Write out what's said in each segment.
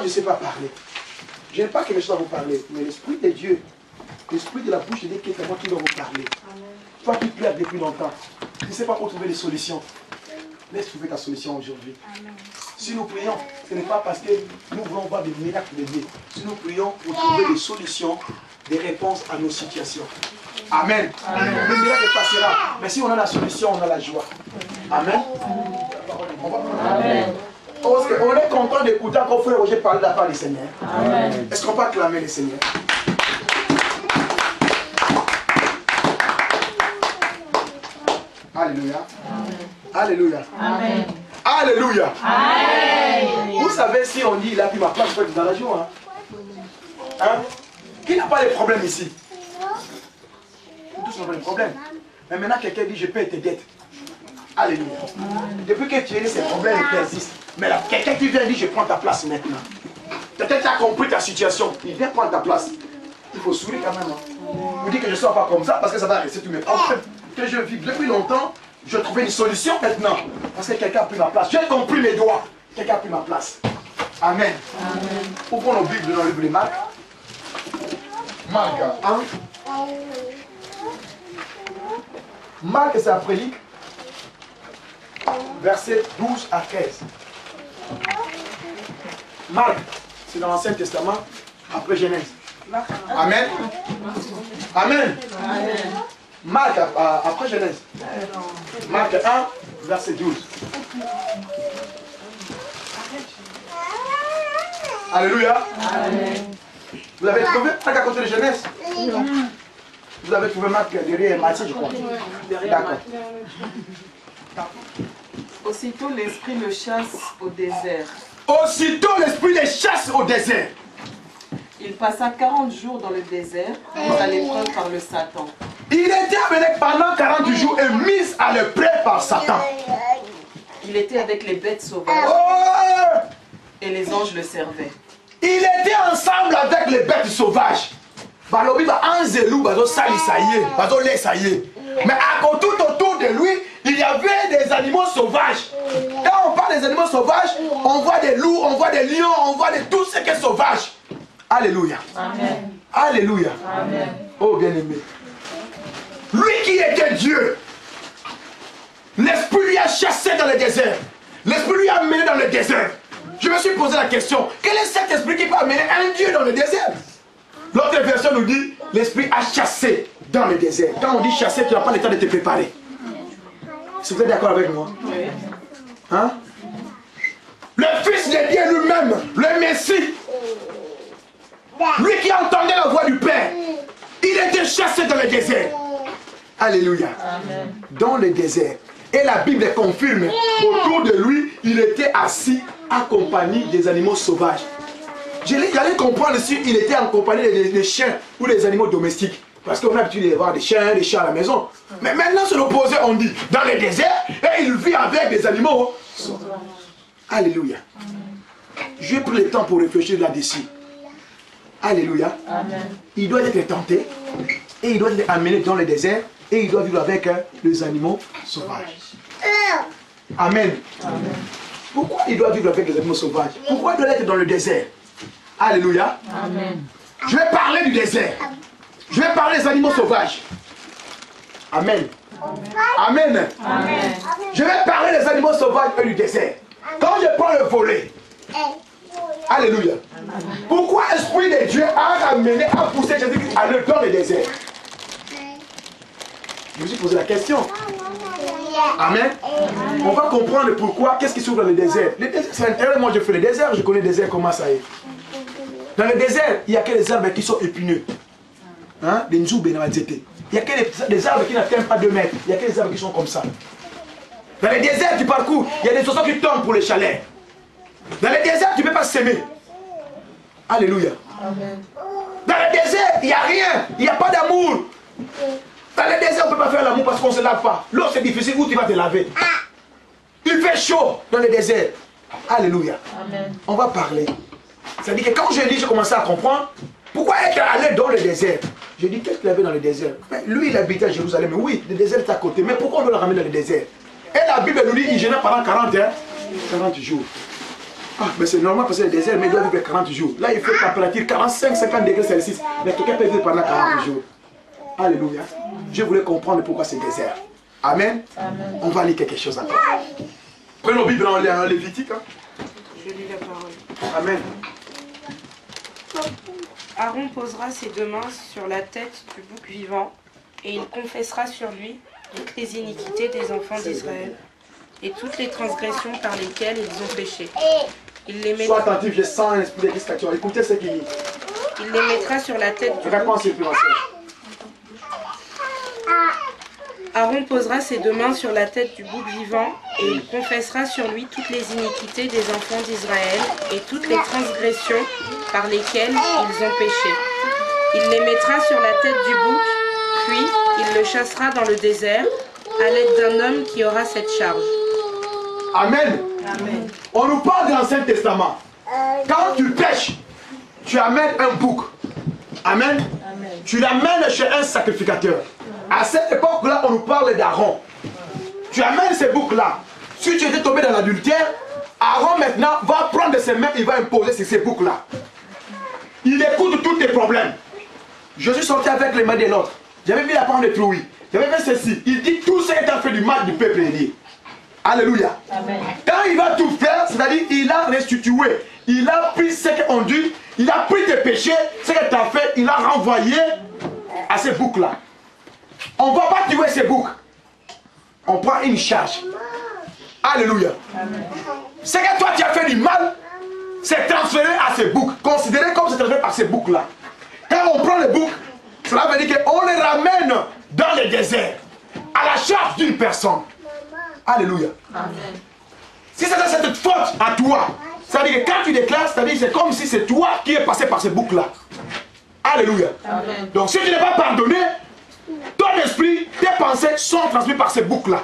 je ne sais pas parler. Je n'aime pas que les gens vous parler, mais l'Esprit de Dieu, l'Esprit de la bouche de Dieu qui est à moi qui doit vous parler. Toi qui pleures depuis longtemps, tu ne sais pas où trouver des solutions. Laisse trouver ta solution aujourd'hui. Si nous prions, ce n'est pas parce que nous voulons voir des miracles de Dieu. Si nous prions pour trouver des solutions, des réponses à nos situations. Amen. Amen. Le miracle passera. Mais si on a la solution, on a la joie. Amen. Amen. On est content d'écouter quand frère Roger parle de la part du Seigneur. Est-ce qu'on peut acclamer le Seigneur? Alléluia. Amen. Alléluia. Amen. Alléluia. Amen. Vous savez, si on dit il a pris ma place, je peux être dans la joie. Hein? Qui n'a pas de problème ici? Tous n'ont pas de problème. Mais maintenant, quelqu'un dit je paie tes dettes. Alléluia. Depuis que tu es né, ces problèmes persistent. Mais là, quelqu'un qui vient dire je prends ta place maintenant. Peut-être que tu as compris ta situation. Il vient prendre ta place. Il faut sourire quand même. Vous dites que je ne sors pas comme ça parce que ça va rester tout mes problèmes. Que je vis depuis longtemps, je trouve une solution maintenant. Parce que quelqu'un a pris ma place. J'ai compris mes droits. Quelqu'un a pris ma place. Amen. Amen. Ouvrons nos Bibles dans le livre de Marc. Marc 1. Marc, c'est après Luc. Versets 12 à 15. Marc, c'est dans l'Ancien Testament, après Genèse. Amen. Amen. Amen. Marc, après Genèse. Marc 1, verset 12. Alléluia. Amen. Vous avez trouvé Marc à côté de Genèse? Vous avez trouvé Marc derrière Matthieu, je crois. D'accord. Aussitôt l'esprit le chasse au désert. Aussitôt l'esprit les chasse au désert. Il passa 40 jours dans le désert, mis à l'épreuve par le Satan. Il était amené pendant 40 jours et mis à l'épreuve par Satan. Il était avec les bêtes sauvages et les anges le servaient. Il était ensemble avec les bêtes sauvages. Mais tout autour de lui, il y avait des animaux sauvages. Quand on parle des animaux sauvages, on voit des loups, on voit des lions, on voit de tout ce qui est sauvage. Alléluia. Amen. Alléluia. Amen. Oh bien-aimé. Lui qui était Dieu, l'Esprit lui a chassé dans le désert. L'Esprit lui a amené dans le désert. Je me suis posé la question, quel est cet esprit qui peut amener un Dieu dans le désert? L'autre version nous dit, l'Esprit a chassé dans le désert. Quand on dit chasser, tu n'as pas le temps de te préparer. Est-ce que vous êtes d'accord avec moi? Oui. Hein? Le Fils de Dieu lui-même, le Messie, lui qui entendait la voix du Père, il était chassé dans le désert. Alléluia. Amen. Dans le désert. Et la Bible confirme, autour de lui, il était assis accompagné des animaux sauvages. J'allais comprendre si il était en compagnie des chiens ou des animaux domestiques. Parce qu'on a l'habitude de voir des chiens, des chats à la maison. Mais maintenant, c'est l'opposé, on dit, dans le désert, et il vit avec des animaux sauvages. Alléluia. J'ai pris le temps pour réfléchir là-dessus. Alléluia. Amen. Il doit être tenté, et il doit être amené dans le désert, et il doit vivre avec les animaux sauvages. Amen. Amen. Pourquoi il doit vivre avec les animaux sauvages? Pourquoi il doit être dans le désert? Alléluia. Amen. Je vais parler du désert. Je vais parler des animaux sauvages. Amen. Amen. Amen. Je vais parler des animaux sauvages et du désert. Quand je prends le volet. Alléluia. Pourquoi l'Esprit de Dieu a amené à pousser Jésus-Christ à aller dans le désert? Je me suis posé la question. Amen. On va comprendre pourquoi, qu'est-ce qui s'ouvre dans le désert. Le désert, c'est intéressant. Moi, je fais le désert, je connais le désert, comment ça est. Dans le désert, il n'y a que des arbres qui sont épineux. Hein? Des nzoubé dans la zété. Il n'y a que des arbres qui n'atteignent pas 2 mètres. Il n'y a que des arbres qui sont comme ça. Dans le désert, tu parcours, il y a des oiseaux qui tombent pour les chalets. Dans le désert, tu ne peux pas s'aimer. Alléluia. Amen. Dans le désert, il n'y a rien. Il n'y a pas d'amour. Dans le désert, on ne peut pas faire l'amour parce qu'on ne se lave pas. L'eau, c'est difficile. Où tu vas te laver? Il fait chaud dans le désert. Alléluia. Amen. On va parler. C'est-à-dire que quand je lis, j'ai commencé à comprendre pourquoi être allé dans le désert. Je dis, qu'est-ce qu'il avait dans le désert? Mais lui, il habitait à Jérusalem. Mais oui, le désert est à côté. Mais pourquoi on doit le ramener dans le désert? Et la Bible nous dit, il gênait pendant 40 jours. Ah, mais c'est normal parce que le désert, mais il doit vivre 40 jours. Là, il fait température 45-50 degrés Celsius. Mais quelqu'un peut vivre pendant 40 jours. Alléluia. Je voulais comprendre pourquoi c'est désert. Amen. Amen. On va lire quelque chose encore. Prenons la Bible en Lévitique. Hein. Je lis la parole. Amen. Aaron posera ses 2 mains sur la tête du bouc vivant et il confessera sur lui toutes les iniquités des enfants d'Israël et toutes les transgressions par lesquelles ils ont péché. Il les mettra... Sois attentif, je sens un esprit de discrétion. Écoutez ce qu'il dit. Il les mettra sur la tête du bouc. Aaron posera ses 2 mains sur la tête du bouc vivant et il confessera sur lui toutes les iniquités des enfants d'Israël et toutes les transgressions par lesquelles ils ont péché. Il les mettra sur la tête du bouc, puis il le chassera dans le désert à l'aide d'un homme qui aura cette charge. Amen. Amen. On nous parle de l'Ancien Testament. Quand tu pêches, tu amènes un bouc. Amen. Amen. Tu l'amènes chez un sacrificateur. À cette époque-là, on nous parle d'Aaron. Tu amènes ces boucs-là. Si tu étais tombé dans l'adultère, Aaron maintenant va prendre de ses mains, il va imposer sur ces boucs-là. Il écoute tous tes problèmes. Je suis sorti avec les mains de l'autre. J'avais vu la parole de Trouille. J'avais fait ceci. Il dit tout ce qui t'a fait du mal du peuple est lié. Alléluia. Amen. Quand il va tout faire, c'est-à-dire il a restitué. Il a pris ce qu'on dit. Il a pris tes péchés. Ce que tu as fait, il a renvoyé à ces boucs-là. On ne va pas tuer ces boucs. On prend une charge. Alléluia. Amen. Ce que toi tu as fait du mal, c'est transféré à ces boucs. Considéré comme c'est transféré par ces boucs-là. Quand on prend les boucs, cela veut dire qu'on les ramène dans le désert. À la charge d'une personne. Alléluia. Amen. Si c'est cette faute à toi, ça veut dire que quand tu déclares, c'est comme si c'est toi qui es passé par ces boucs-là. Alléluia. Amen. Donc si tu n'es pas pardonné, ton esprit, tes pensées sont transmises par ces boucs-là.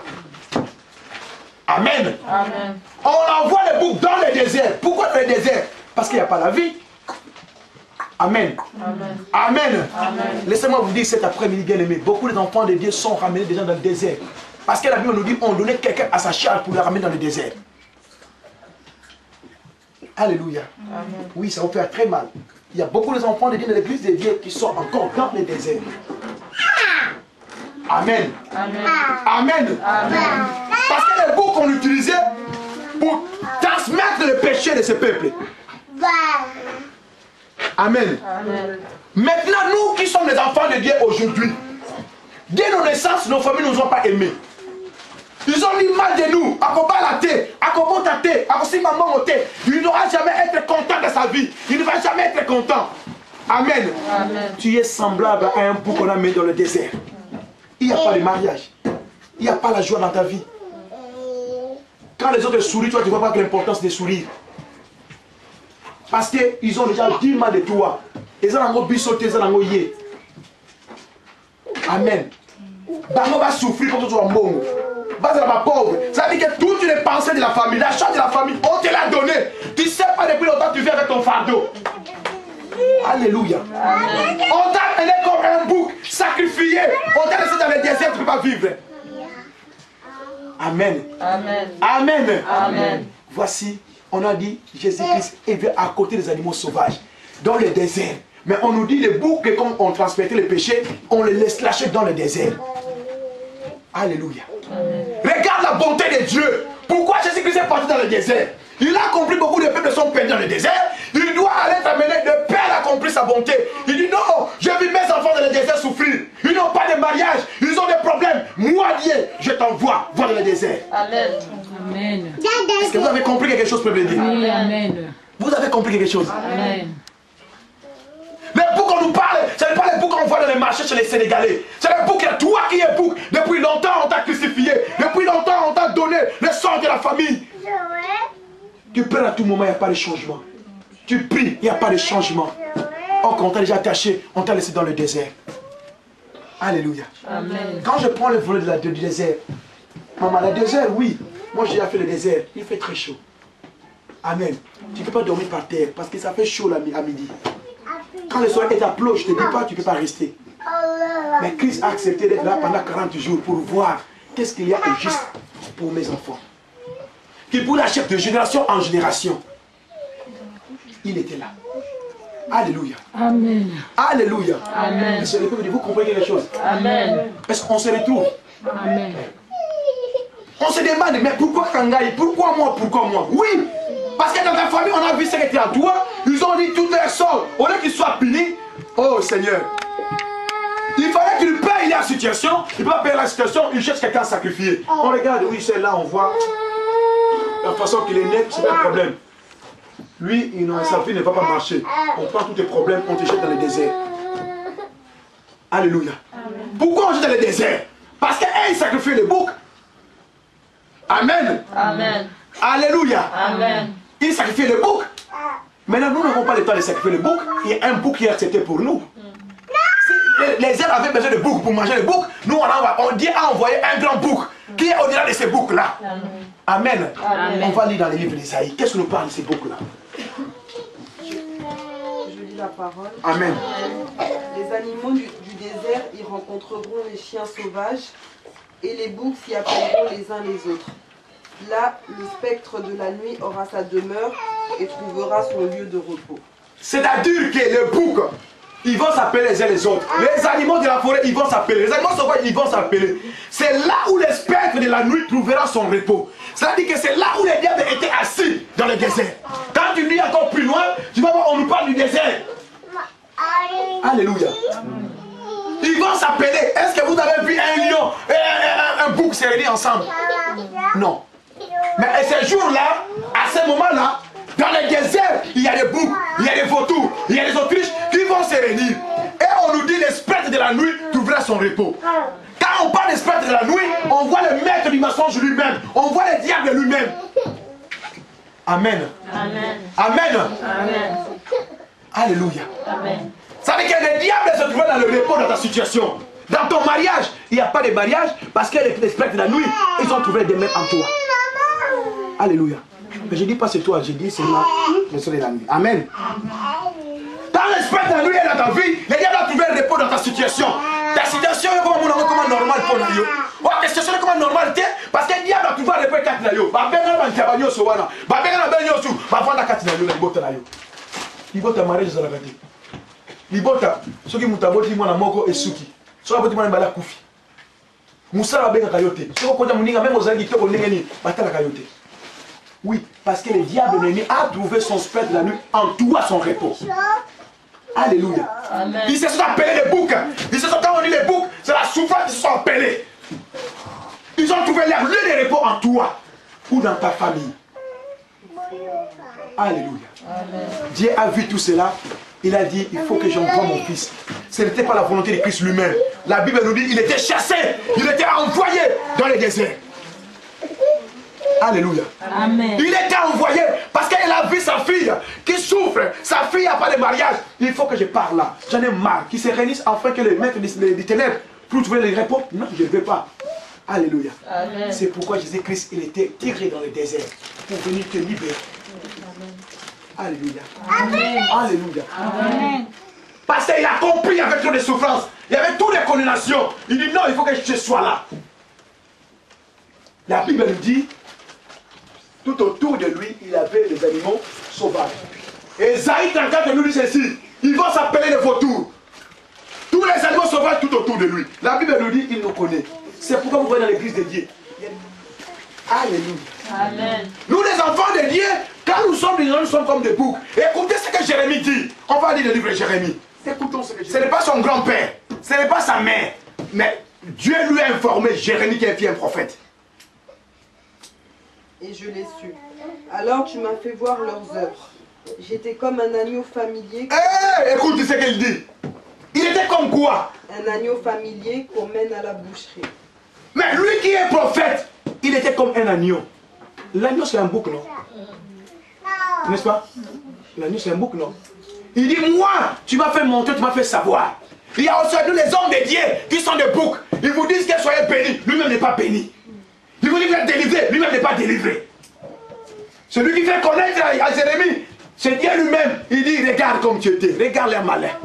Amen. Amen. On envoie les boucs dans le désert. Pourquoi dans le désert? Parce qu'il n'y a pas la vie. Amen. Amen. Amen. Amen. Laissez-moi vous dire cet après-midi, bien aimé, beaucoup d'enfants de Dieu sont ramenés déjà dans le désert. Parce que la Bible nous dit on donnait quelqu'un à sa charge pour le ramener dans le désert. Alléluia. Amen. Oui, ça vous fait très mal. Il y a beaucoup d'enfants de Dieu dans l'église de Dieu qui sont encore dans le désert. Amen. Amen. Amen. Amen. Parce que les boucs qu'on utilisait pour transmettre le péché de ce peuple. Amen. Amen. Maintenant, nous qui sommes les enfants de Dieu aujourd'hui, dès nos naissances, nos familles ne nous ont pas aimés. Ils ont mis mal de nous. Il n'aura jamais être content de sa vie. Il ne va jamais être content. Amen. Amen. Tu es semblable à un bouc qu'on a mis dans le désert. Il n'y a pas de mariage. Il n'y a pas la joie dans ta vie. Quand les autres sourient, toi tu ne vois pas l'importance de sourire. Parce qu'ils ont déjà dit mal de toi. Ils ont bissoté, ils ont yé. Amen. Bango va souffrir comme tu es bon. Bas ma pauvre. Ça veut dire que toutes les pensées de la famille, la charge de la famille, on te l'a donné. Tu ne sais pas depuis longtemps tu viens avec ton fardeau. Alléluia. Amen. On t'a amené comme un bouc sacrifié. On t'a laissé dans le désert, tu ne peux pas vivre. Amen. Amen. Amen. Amen. Voici, on a dit, Jésus-Christ est venu à côté des animaux sauvages, dans le désert. Mais on nous dit, les boucs, comme on transmettait les péchés, on les laisse lâcher dans le désert. Alléluia. Amen. Regarde la bonté de Dieu. Pourquoi Jésus-Christ est parti dans le désert? Il a accompli beaucoup de peuples sont perdus dans le désert. Il doit aller t'amener de Père accomplir sa bonté. Il dit non, je vis mes enfants dans le désert souffrir. Ils n'ont pas de mariage, ils ont des problèmes. Moi, Dieu, je t'envoie voir dans le désert. Amen. Amen. Est-ce que vous avez compris quelque chose, peuple de Dieu? Oui, amen. Vous avez compris quelque chose? Amen. Les boucs qu'on nous parle, ce n'est pas les boucs qu'on voit dans les marchés chez les Sénégalais. C'est les boucs, toi qui es bouc. Depuis longtemps, on t'a crucifié. Depuis longtemps, on t'a donné le sang de la famille. Tu pries à tout moment, il n'y a pas de changement. Tu pries, il n'y a pas de changement. Or, quand on t'a déjà caché, on t'a laissé dans le désert. Alléluia. Amen. Quand je prends le volet du désert, maman, le désert, oui. Moi, j'ai déjà fait le désert. Il fait très chaud. Amen. Tu ne peux pas dormir par terre parce que ça fait chaud à midi. Quand le soleil est à plomb, je ne te dis pas, tu ne peux pas rester. Mais Christ a accepté d'être là pendant 40 jours pour voir qu'est-ce qu'il y a de juste pour mes enfants. Qui pour la chef de génération en génération. il était là. Alléluia. Amen. Alléluia. Amen. Monsieur le peuple, vous comprenez quelque chose? Amen. Est-ce qu'on se retrouve? Amen. On se demande, mais pourquoi Kangaï? Pourquoi moi? Pourquoi moi? Oui, parce que dans ta famille, on a vu ce qui était à toi. Ils ont dit toutes les sortes. Au lieu qu'ils soient punis, oh Seigneur, il fallait qu'il paye la situation. Il ne peut pas payer la situation, il cherche quelqu'un à sacrifier. On regarde, oui, c'est là, on voit la façon qu'il est né, c'est pas un problème. Lui, sa vie ne va pas marcher. On prend tous tes problèmes, on te jette dans le désert. Alléluia. Pourquoi on jette dans le désert? Parce qu'il sacrifie le bouc. Amen. Amen. Alléluia. Amen. Il sacrifie le bouc. Maintenant, nous n'avons pas le temps de sacrifier le bouc. Il y a un bouc qui est accepté pour nous. Si les hommes avaient besoin de bouc pour manger le bouc, nous on dit à envoyer un grand bouc qui est au-delà de ces boucs-là. Amen. Amen. On va lire dans les livres d'Isaïe. Qu'est-ce que nous parle de ces boucs-là? Je lis la parole. Amen. Les animaux du désert y rencontreront les chiens sauvages et les boucs s'y appelleront les uns les autres. Là, le spectre de la nuit aura sa demeure et trouvera son lieu de repos. C'est-à-dire que les boucs, ils vont s'appeler les uns les autres. Les animaux de la forêt, ils vont s'appeler. Les animaux sauvages, ils vont s'appeler. C'est là où le spectre de la nuit trouvera son repos. C'est-à-dire que c'est là où les diables étaient assis dans le désert. Quand tu lis encore plus loin, tu vas voir, on nous parle du désert. Alléluia. Ils vont s'appeler. Est-ce que vous avez vu un lion et un bouc se réunir ensemble? Non. Mais à ce jour-là, à ce moment-là, dans le désert, il y a des boucs, il y a des vautours, il y a des autruches qui vont se réunir. Et on nous dit le spectre de la nuit trouvera son repos. Quand on parle de spectre de la nuit, on voit le maître du mensonge lui-même. On voit le diable lui-même. Amen. Amen. Amen. Amen. Alléluia. Amen. Ça veut dire que le diable se trouve dans le repos dans ta situation. Dans ton mariage, il n'y a pas de mariage parce que les spectres de la nuit, ils ont trouvé des maîtres en toi. Alléluia. Mais je ne dis pas c'est toi, je dis c'est moi, le soleil de la nuit. Amen. Quand le spectre de la nuit est dans ta vie, le diable a trouvé le repos dans ta situation. Ta situation est comme normale pour nous. Ta situation est comme normale parce que le diable a trouvé le repos dans ta vie. Il va te marier dans la gâterie. Il va te marier dans la gâterie. So aboti mwana mbala kufi. Musala benga kayote. So ko muninga même ozali kitoko ndengeni batala kayote. Oui, parce que le diable ennemi a trouvé son spectre de la nuit en toi son repos. Alléluia. Amen. Ils se sont appelés les boucs. Ils se sont, quand on dit les boucs, c'est la souffrance qu'ils se sont appelés. Ils ont trouvé leur lieu de repos en toi ou dans ta famille. Alléluia. Amen. Dieu a vu tout cela. Il a dit, il faut que j'envoie mon fils. Ce n'était pas la volonté de Christ lui-même. La Bible nous dit, il était chassé, il était envoyé dans le désert. Alléluia. Amen. Il était envoyé parce qu'elle a vu sa fille qui souffre. Sa fille n'a pas de mariage. Il faut que je parle là. J'en ai marre. Qu'ils se réunissent afin que les maîtres des ténèbres pour trouver les réponses. Non, je ne veux pas. Alléluia. C'est pourquoi Jésus-Christ, il était tiré dans le désert pour venir te libérer. Alléluia. Amen. Alléluia. Amen. Parce qu'il a compris avec toutes les souffrances. Il y avait toutes les condamnations. Il dit non, il faut que je sois là. La Bible nous dit, tout autour de lui, il avait des animaux sauvages. Et Esaïe 34 nous dit ceci, ils vont s'appeler les vautours. Tous les animaux sauvages tout autour de lui. La Bible nous dit, il nous connaît. C'est pourquoi vous voyez dans l'église de Dieu. Alléluia. Amen. Nous les enfants de Dieu, quand nous sommes comme des boucs. Écoutez ce que Jérémie dit. On va lire le livre de Jérémie. Écoutons ce que Jérémie dit. Ce n'est pas son grand-père, ce n'est pas sa mère, mais Dieu lui a informé Jérémie qui est un prophète. Et je l'ai su. Alors tu m'as fait voir leurs œuvres. J'étais comme un agneau familier. Écoute ce qu'il dit. Il était comme quoi? Un agneau familier qu'on mène à la boucherie. Mais lui qui est prophète, il était comme un agneau. L'agneau c'est un bouc, non? N'est-ce pas? L'agneau c'est un bouc, non? Il dit, moi, tu m'as fait montrer, tu m'as fait savoir. Il y a aussi les hommes de Dieu qui sont des boucs. Ils vous disent que soyez bénis, lui-même n'est pas béni. Il vous dit qu'il est délivré, lui-même n'est pas délivré. Celui qui fait connaître à Jérémie, c'est Dieu lui-même. Il dit, regarde comme tu étais, regarde les malins.